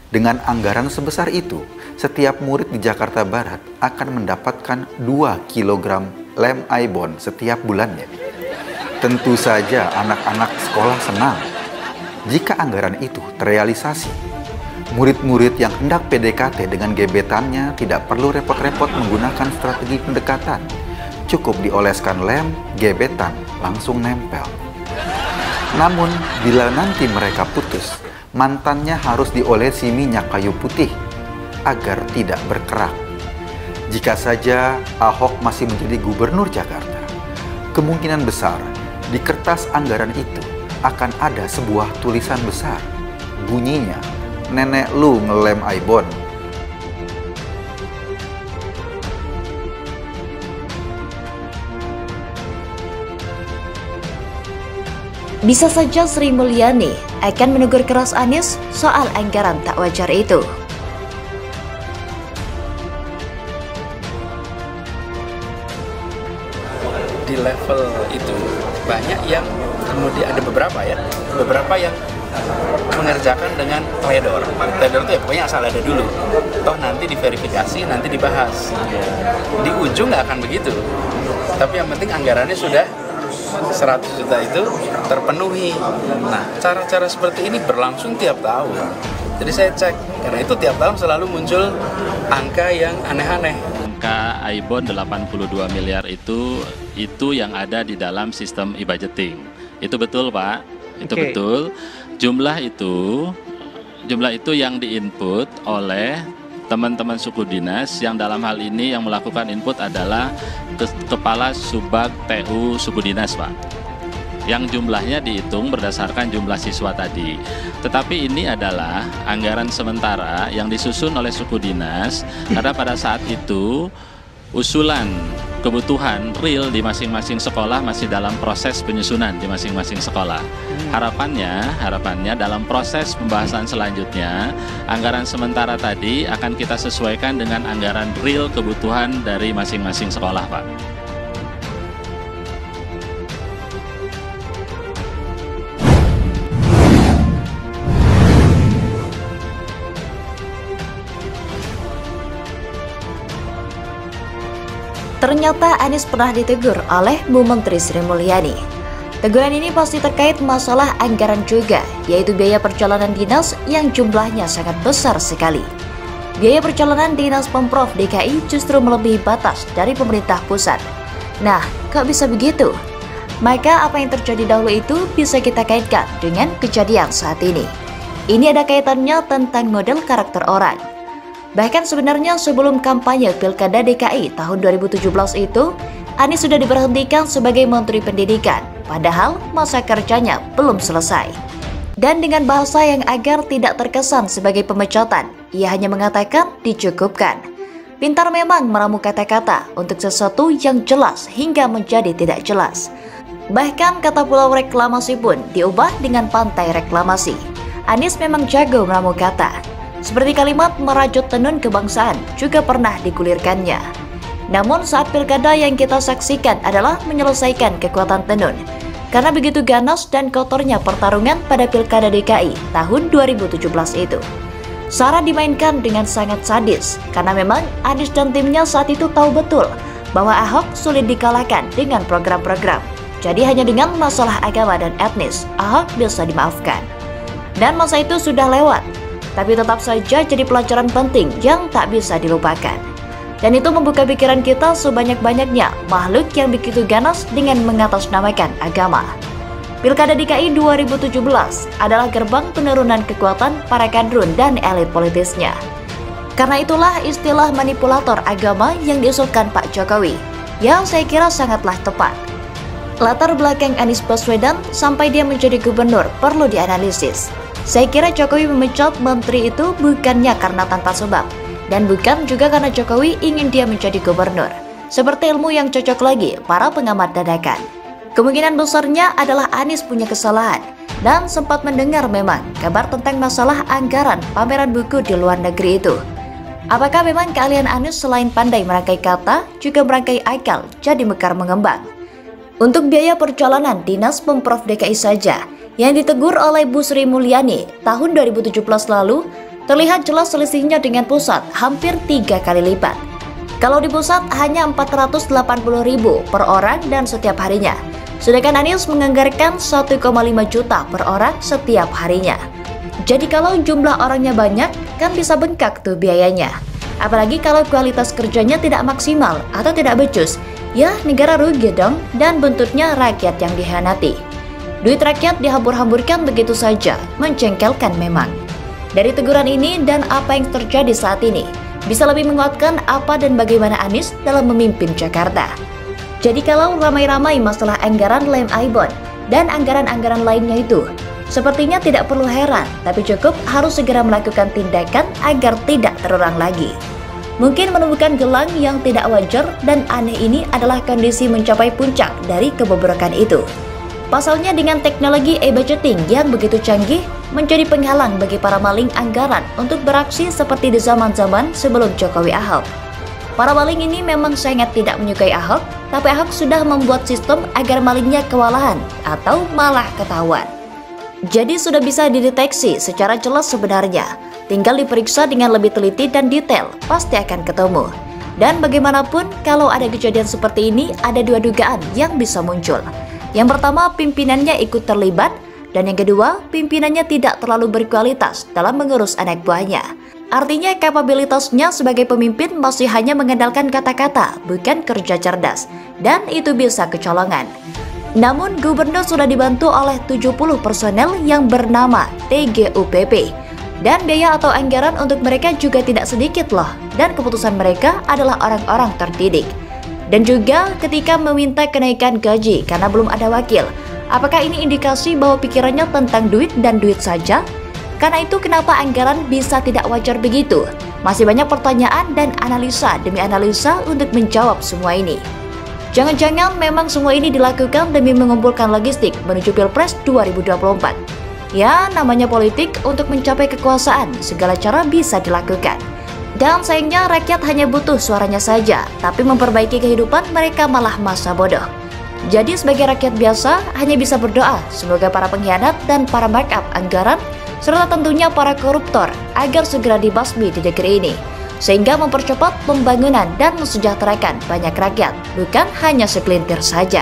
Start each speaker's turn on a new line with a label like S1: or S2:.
S1: Dengan anggaran sebesar itu, setiap murid di Jakarta Barat akan mendapatkan 2 kilogram lem Aibon setiap bulannya. Tentu saja anak-anak sekolah senang jika anggaran itu terrealisasi. Murid-murid yang hendak PDKT dengan gebetannya tidak perlu repot-repot menggunakan strategi pendekatan. Cukup dioleskan lem, gebetan langsung nempel. Namun, bila nanti mereka putus, mantannya harus diolesi minyak kayu putih agar tidak berkerak. Jika saja Ahok masih menjadi gubernur Jakarta, kemungkinan besar di kertas anggaran itu akan ada sebuah tulisan besar. Bunyinya, "Nenek lu ngelem Aibon."
S2: Bisa saja Sri Mulyani akan menegur keras Anies soal anggaran tak wajar itu.
S3: Di level itu banyak yang kemudian ada beberapa yang mengerjakan dengan teledor itu ya pokoknya asal ada dulu, toh nanti diverifikasi, nanti dibahas. Di ujung nggak akan begitu, tapi yang penting anggarannya sudah 100 juta itu terpenuhi. Nah, cara-cara seperti ini berlangsung tiap tahun. Jadi saya cek, karena itu tiap tahun selalu muncul angka yang aneh-aneh.
S4: Angka Aibon 82 miliar itu yang ada di dalam sistem e-budgeting. Itu betul, Pak. Itu betul. Jumlah itu yang diinput oleh teman-teman suku dinas, yang dalam hal ini yang melakukan input adalah Kepala Subbag TU suku dinas, Pak. Yang jumlahnya dihitung berdasarkan jumlah siswa tadi. Tetapi ini adalah anggaran sementara yang disusun oleh suku dinas, karena pada saat itu usulan kebutuhan real di masing-masing sekolah masih dalam proses penyusunan di masing-masing sekolah. Harapannya dalam proses pembahasan selanjutnya, anggaran sementara tadi akan kita sesuaikan dengan anggaran real kebutuhan dari masing-masing sekolah, Pak.
S2: Ternyata Anies pernah ditegur oleh Bu Menteri Sri Mulyani. Teguran ini pasti terkait masalah anggaran juga, yaitu biaya perjalanan dinas yang jumlahnya sangat besar sekali. Biaya perjalanan dinas Pemprov DKI justru melebihi batas dari pemerintah pusat. Nah, kok bisa begitu? Maka apa yang terjadi dahulu itu bisa kita kaitkan dengan kejadian saat ini. Ini ada kaitannya tentang model karakter orang. Bahkan sebenarnya sebelum kampanye Pilkada DKI tahun 2017 itu, Anies sudah diberhentikan sebagai Menteri Pendidikan, padahal masa kerjanya belum selesai. Dan dengan bahasa yang agar tidak terkesan sebagai pemecatan, ia hanya mengatakan dicukupkan. Pintar memang meramu kata-kata untuk sesuatu yang jelas hingga menjadi tidak jelas. Bahkan kata pulau reklamasi pun diubah dengan pantai reklamasi. Anies memang jago meramu kata. Seperti kalimat merajut tenun kebangsaan juga pernah digulirkannya. Namun saat pilkada yang kita saksikan adalah menyelesaikan kekuatan tenun. Karena begitu ganas dan kotornya pertarungan pada pilkada DKI tahun 2017 itu. Sarah dimainkan dengan sangat sadis, karena memang Anies dan timnya saat itu tahu betul bahwa Ahok sulit dikalahkan dengan program-program. Jadi hanya dengan masalah agama dan etnis, Ahok bisa dimaafkan. Dan masa itu sudah lewat. Tapi tetap saja jadi pelajaran penting yang tak bisa dilupakan. Dan itu membuka pikiran kita sebanyak-banyaknya makhluk yang begitu ganas dengan mengatasnamakan agama. Pilkada DKI 2017 adalah gerbang penurunan kekuatan para kadrun dan elit politisnya. Karena itulah istilah manipulator agama yang diusulkan Pak Jokowi, yang saya kira sangatlah tepat. Latar belakang Anies Baswedan sampai dia menjadi gubernur perlu dianalisis. Saya kira Jokowi memecat menteri itu bukannya karena tanpa sebab, dan bukan juga karena Jokowi ingin dia menjadi gubernur. Seperti ilmu yang cocok lagi para pengamat dadakan. Kemungkinan besarnya adalah Anies punya kesalahan, dan sempat mendengar memang kabar tentang masalah anggaran pameran buku di luar negeri itu. Apakah memang keahlian Anies selain pandai merangkai kata, juga merangkai akal jadi mekar mengembang? Untuk biaya perjalanan dinas Pemprov DKI saja, yang ditegur oleh Bu Sri Mulyani tahun 2017 lalu, Terlihat jelas selisihnya dengan pusat hampir 3 kali lipat. Kalau di pusat hanya 480.000 per orang dan setiap harinya. Sedangkan Anies menganggarkan 1,5 juta per orang setiap harinya. Jadi kalau jumlah orangnya banyak, kan bisa bengkak tuh biayanya. Apalagi kalau kualitas kerjanya tidak maksimal atau tidak becus, ya negara rugi dong dan buntutnya rakyat yang dikhianati. Duit rakyat dihambur-hamburkan begitu saja, mencengkelkan memang. Dari teguran ini dan apa yang terjadi saat ini, bisa lebih menguatkan apa dan bagaimana Anies dalam memimpin Jakarta. Jadi kalau ramai-ramai masalah anggaran lem Aibon dan anggaran-anggaran lainnya itu, sepertinya tidak perlu heran, tapi cukup harus segera melakukan tindakan agar tidak terulang lagi. Mungkin menemukan gelang yang tidak wajar dan aneh ini adalah kondisi mencapai puncak dari kebobrokan itu. Pasalnya dengan teknologi e-budgeting yang begitu canggih, menjadi penghalang bagi para maling anggaran untuk beraksi seperti di zaman-zaman sebelum Jokowi Ahok. Para maling ini memang sangat tidak menyukai Ahok, tapi Ahok sudah membuat sistem agar malingnya kewalahan atau malah ketahuan. Jadi sudah bisa dideteksi secara jelas sebenarnya, tinggal diperiksa dengan lebih teliti dan detail, pasti akan ketemu. Dan bagaimanapun, kalau ada kejadian seperti ini, ada dua dugaan yang bisa muncul. Yang pertama, pimpinannya ikut terlibat, dan yang kedua, pimpinannya tidak terlalu berkualitas dalam mengurus anak buahnya. Artinya kapabilitasnya sebagai pemimpin masih hanya mengandalkan kata-kata, bukan kerja cerdas, dan itu bisa kecolongan. Namun gubernur sudah dibantu oleh 70 personel yang bernama TGUPP, dan biaya atau anggaran untuk mereka juga tidak sedikit loh, dan keputusan mereka adalah orang-orang terdidik. Dan juga ketika meminta kenaikan gaji karena belum ada wakil, apakah ini indikasi bahwa pikirannya tentang duit dan duit saja? Karena itu kenapa anggaran bisa tidak wajar begitu? Masih banyak pertanyaan dan analisa demi analisa untuk menjawab semua ini. Jangan-jangan memang semua ini dilakukan demi mengumpulkan logistik menuju Pilpres 2024. Ya, namanya politik untuk mencapai kekuasaan, segala cara bisa dilakukan. Dan sayangnya rakyat hanya butuh suaranya saja, tapi memperbaiki kehidupan mereka malah masa bodoh. Jadi sebagai rakyat biasa hanya bisa berdoa semoga para pengkhianat dan para markup anggaran serta tentunya para koruptor agar segera dibasmi di negeri ini, sehingga mempercepat pembangunan dan mensejahterakan banyak rakyat, bukan hanya segelintir saja.